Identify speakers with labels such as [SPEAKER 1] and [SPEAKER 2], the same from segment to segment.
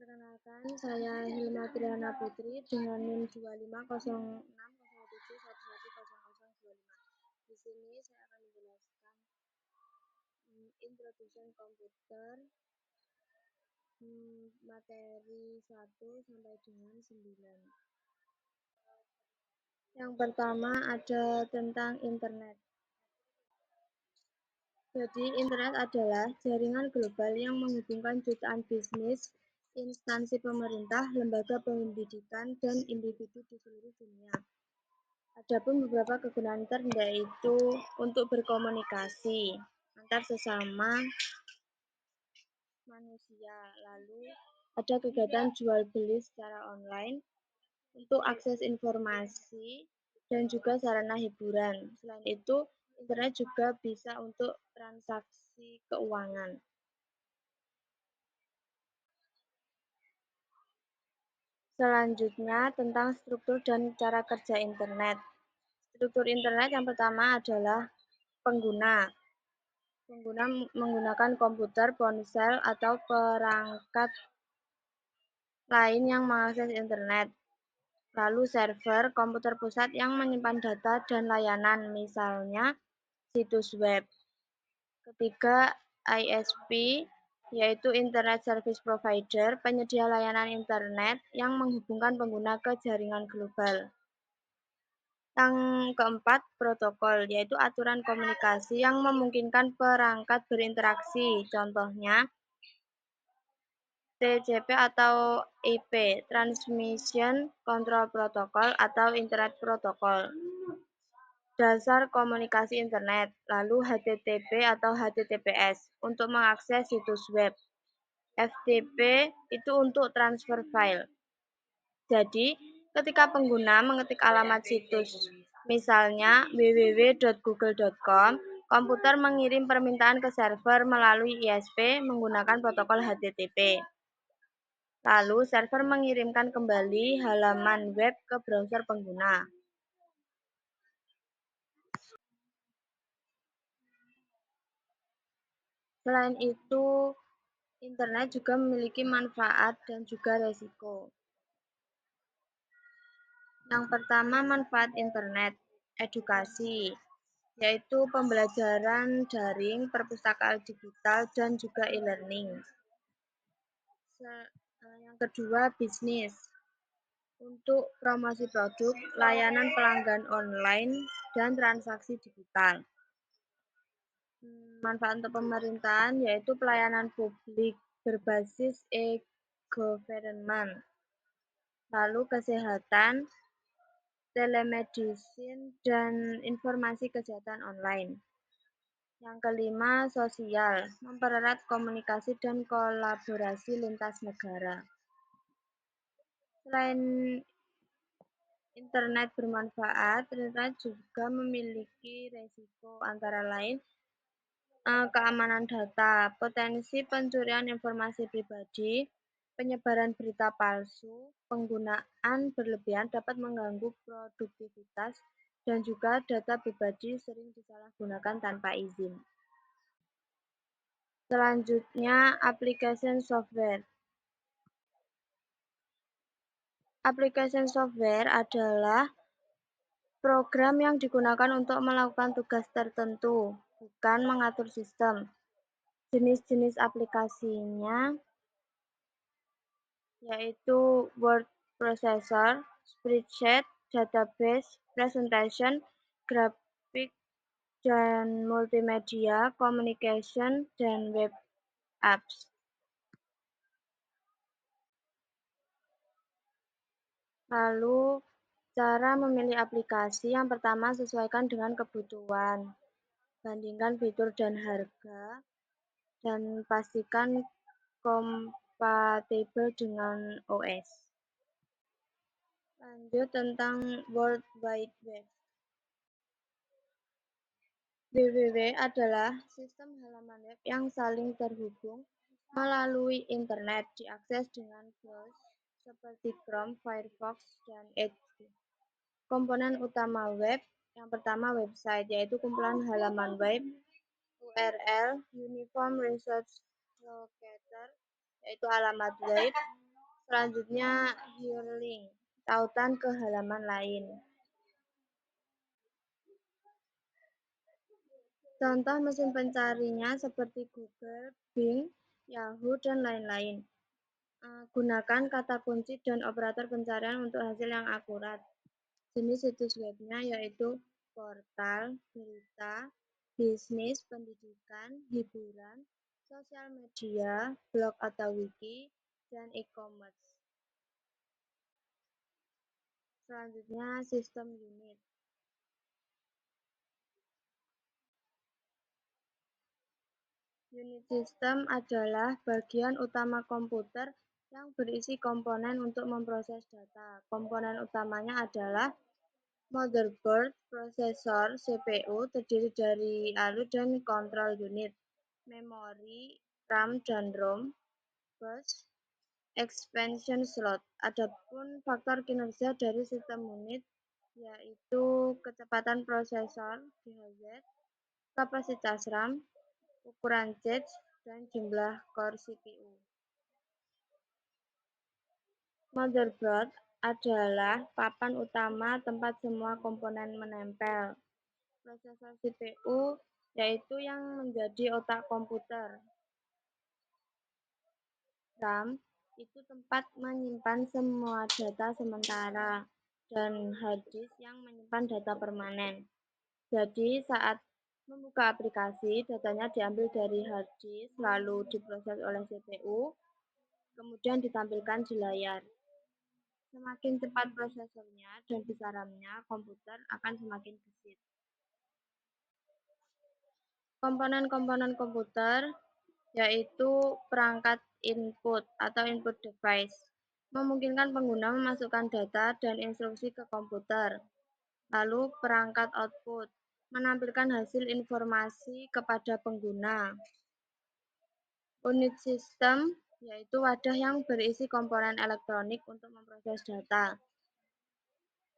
[SPEAKER 1] Perkenalkan, saya Hilma Triana Putri dengan NIM 250607110025. Di sini saya akan menjelaskan Introduction Komputer materi 1 sampai dengan 9. Yang pertama ada tentang internet. Jadi, internet adalah jaringan global yang menghubungkan jutaan bisnis, instansi pemerintah, lembaga pendidikan, dan individu di seluruh dunia. Adapun beberapa kegunaan internet yaitu untuk berkomunikasi antar sesama manusia, lalu ada kegiatan jual beli secara online, untuk akses informasi, dan juga sarana hiburan. Selain itu, internet juga bisa untuk transaksi keuangan. Selanjutnya, tentang struktur dan cara kerja internet. Struktur internet yang pertama adalah pengguna. Pengguna menggunakan komputer, ponsel, atau perangkat lain yang mengakses internet. Lalu server, komputer pusat yang menyimpan data dan layanan, misalnya situs web. Ketiga, ISP, yaitu Internet Service Provider, penyedia layanan internet yang menghubungkan pengguna ke jaringan global. Yang keempat, protokol, yaitu aturan komunikasi yang memungkinkan perangkat berinteraksi. Contohnya, TCP atau IP, Transmission Control Protocol atau Internet Protocol. Dasar komunikasi internet, lalu HTTP atau HTTPS untuk mengakses situs web. FTP itu untuk transfer file. Jadi, ketika pengguna mengetik alamat situs, misalnya www.google.com, komputer mengirim permintaan ke server melalui ISP menggunakan protokol HTTP. Lalu, server mengirimkan kembali halaman web ke browser pengguna. Selain itu, internet juga memiliki manfaat dan juga resiko. Yang pertama, manfaat internet, edukasi, yaitu pembelajaran daring, perpustakaan digital, dan juga e-learning. Yang kedua, bisnis, untuk promosi produk, layanan pelanggan online, dan transaksi digital. Manfaat untuk pemerintahan yaitu pelayanan publik berbasis e-government. Lalu kesehatan, telemedicine, dan informasi kesehatan online. Yang kelima, sosial, mempererat komunikasi dan kolaborasi lintas negara. Selain internet bermanfaat, internet juga memiliki resiko antara lain keamanan data, potensi pencurian informasi pribadi, penyebaran berita palsu, penggunaan berlebihan dapat mengganggu produktivitas, dan juga data pribadi sering disalahgunakan tanpa izin. Selanjutnya, application software. Application software adalah program yang digunakan untuk melakukan tugas tertentu, bukan mengatur sistem. Jenis-jenis aplikasinya yaitu word processor, spreadsheet, database, presentation, grafik, dan multimedia, communication, dan web apps. Lalu, cara memilih aplikasi yang pertama sesuaikan dengan kebutuhan. Bandingkan fitur dan harga, dan pastikan kompatibel dengan OS. Lanjut tentang World Wide Web. www adalah sistem halaman web yang saling terhubung melalui internet, diakses dengan browser seperti Chrome, Firefox, dan Edge. Komponen utama web, yang pertama website, yaitu kumpulan halaman web, URL, Uniform Resource Locator, yaitu alamat web, Selanjutnya hyperlink, tautan ke halaman lain. Contoh mesin pencarinya seperti Google, Bing, Yahoo, dan lain-lain. Gunakan kata kunci dan operator pencarian untuk hasil yang akurat. Jenis situs webnya yaitu portal, berita, bisnis, pendidikan, hiburan, sosial media, blog atau wiki, dan e-commerce. Selanjutnya sistem unit. Unit system adalah bagian utama komputer yang berisi komponen untuk memproses data. Komponen utamanya adalah motherboard, prosesor, CPU terdiri dari ALU dan control unit, memori, RAM dan ROM, bus, expansion slot. Adapun faktor kinerja dari sistem unit yaitu kecepatan prosesor (GHz), kapasitas RAM, ukuran cache, dan jumlah core CPU. Motherboard adalah papan utama tempat semua komponen menempel. Prosesor CPU yaitu yang menjadi otak komputer. RAM itu tempat menyimpan semua data sementara dan hard disk yang menyimpan data permanen. Jadi saat membuka aplikasi, datanya diambil dari hard disk, lalu diproses oleh CPU, kemudian ditampilkan di layar. Semakin cepat prosesornya dan besar RAM-nya, komputer akan semakin gesit. Komponen-komponen komputer yaitu perangkat input atau input device, memungkinkan pengguna memasukkan data dan instruksi ke komputer. Lalu perangkat output, menampilkan hasil informasi kepada pengguna. Unit sistem yaitu wadah yang berisi komponen elektronik untuk memproses data.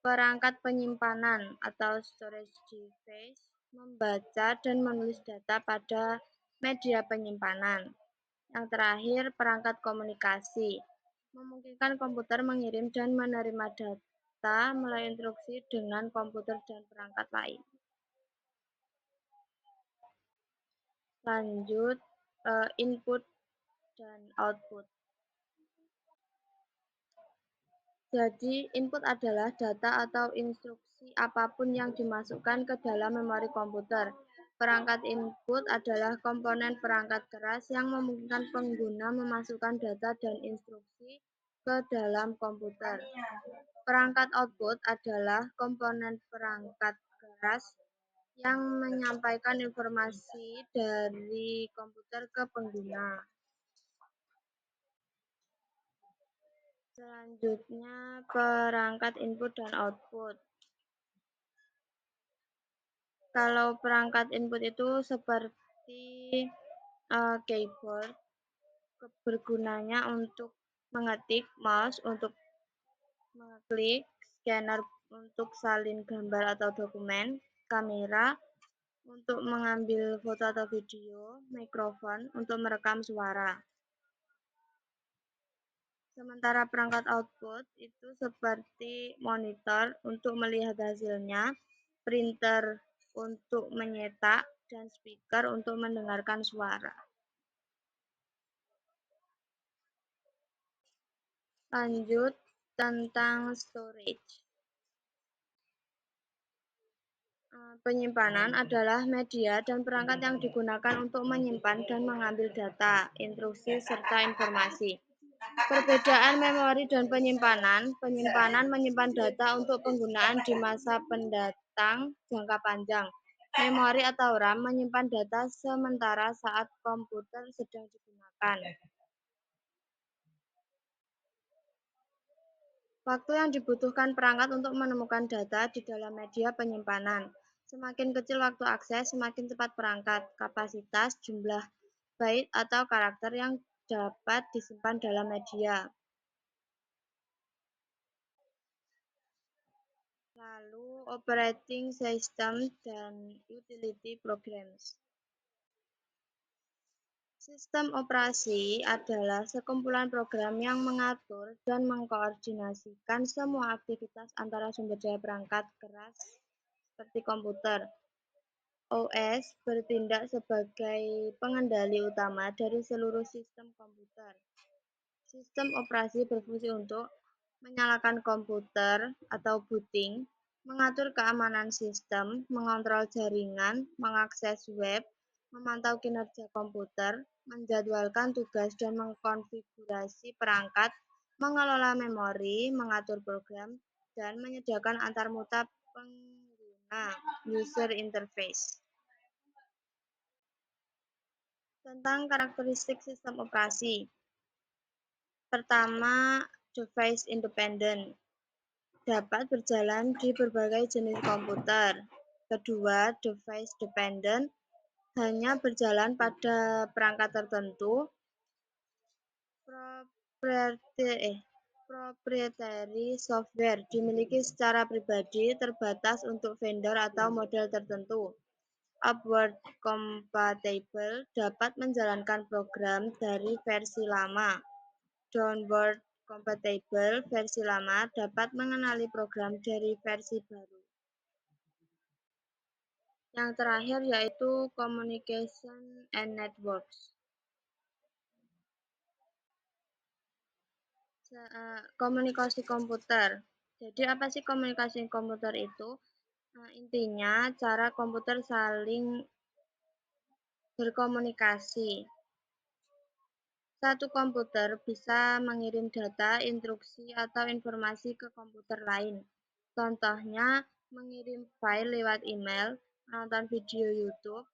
[SPEAKER 1] Perangkat penyimpanan atau storage device, membaca dan menulis data pada media penyimpanan. Yang terakhir, perangkat komunikasi, memungkinkan komputer mengirim dan menerima data melalui instruksi dengan komputer dan perangkat lain. Lanjut, input dan output. Jadi, input adalah data atau instruksi apapun yang dimasukkan ke dalam memori komputer. Perangkat input adalah komponen perangkat keras yang memungkinkan pengguna memasukkan data dan instruksi ke dalam komputer. Perangkat output adalah komponen perangkat keras yang menyampaikan informasi dari komputer ke pengguna. Selanjutnya, perangkat input dan output. Kalau perangkat input itu seperti keyboard, bergunanya untuk mengetik, mouse untuk mengeklik, scanner untuk salin gambar atau dokumen, kamera untuk mengambil foto atau video, mikrofon untuk merekam suara. Sementara perangkat output itu seperti monitor untuk melihat hasilnya, printer untuk menyetak, dan speaker untuk mendengarkan suara. Lanjut tentang storage. Penyimpanan adalah media dan perangkat yang digunakan untuk menyimpan dan mengambil data, instruksi, serta informasi. Perbedaan memori dan penyimpanan. Penyimpanan menyimpan data untuk penggunaan di masa pendatang jangka panjang. Memori atau RAM menyimpan data sementara saat komputer sedang digunakan. Waktu yang dibutuhkan perangkat untuk menemukan data di dalam media penyimpanan. Semakin kecil waktu akses, semakin cepat perangkat. Kapasitas, jumlah byte atau karakter yang dapat disimpan dalam media. Lalu operating system dan utility programs. Sistem operasi adalah sekumpulan program yang mengatur dan mengkoordinasikan semua aktivitas antara sumber daya perangkat keras seperti komputer. OS bertindak sebagai pengendali utama dari seluruh sistem komputer. Sistem operasi berfungsi untuk menyalakan komputer atau booting, mengatur keamanan sistem, mengontrol jaringan, mengakses web, memantau kinerja komputer, menjadwalkan tugas dan mengkonfigurasi perangkat, mengelola memori, mengatur program, dan menyediakan antarmuta pengguna user interface. Tentang karakteristik sistem operasi. Pertama, device independent. Dapat berjalan di berbagai jenis komputer. Kedua, device dependent, hanya berjalan pada perangkat tertentu. Proprietary software dimiliki secara pribadi, terbatas untuk vendor atau model tertentu. Upward compatible dapat menjalankan program dari versi lama. Downward compatible versi lama dapat mengenali program dari versi baru. Yang terakhir yaitu communication and networks. Komunikasi komputer. Jadi apa sih komunikasi komputer itu? Intinya cara komputer saling berkomunikasi. Satu komputer bisa mengirim data, instruksi, atau informasi ke komputer lain. Contohnya, mengirim file lewat email, menonton video YouTube.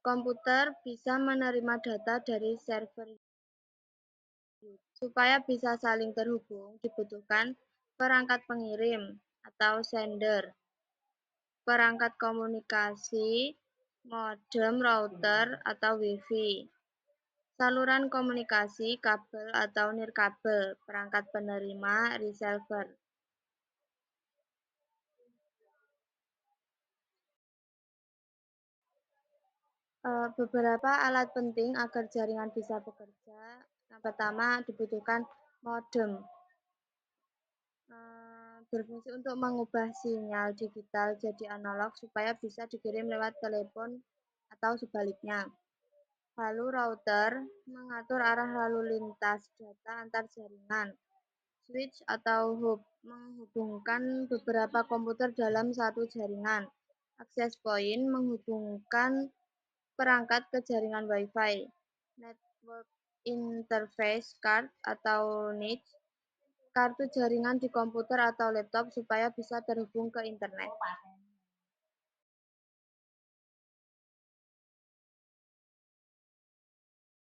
[SPEAKER 1] Komputer bisa menerima data dari server YouTube. Supaya bisa saling terhubung, dibutuhkan perangkat pengirim atau sender, perangkat komunikasi, modem, router, atau Wi-Fi. Saluran komunikasi, kabel atau nirkabel, perangkat penerima, receiver. Beberapa alat penting agar jaringan bisa bekerja. Yang pertama dibutuhkan modem. Berfungsi untuk mengubah sinyal digital jadi analog supaya bisa dikirim lewat telepon atau sebaliknya. Lalu router mengatur arah lalu lintas data antar jaringan. Switch atau hub menghubungkan beberapa komputer dalam satu jaringan. Access point menghubungkan perangkat ke jaringan Wi-Fi. Network Interface Card atau NIC, kartu jaringan di komputer atau laptop supaya bisa terhubung ke internet.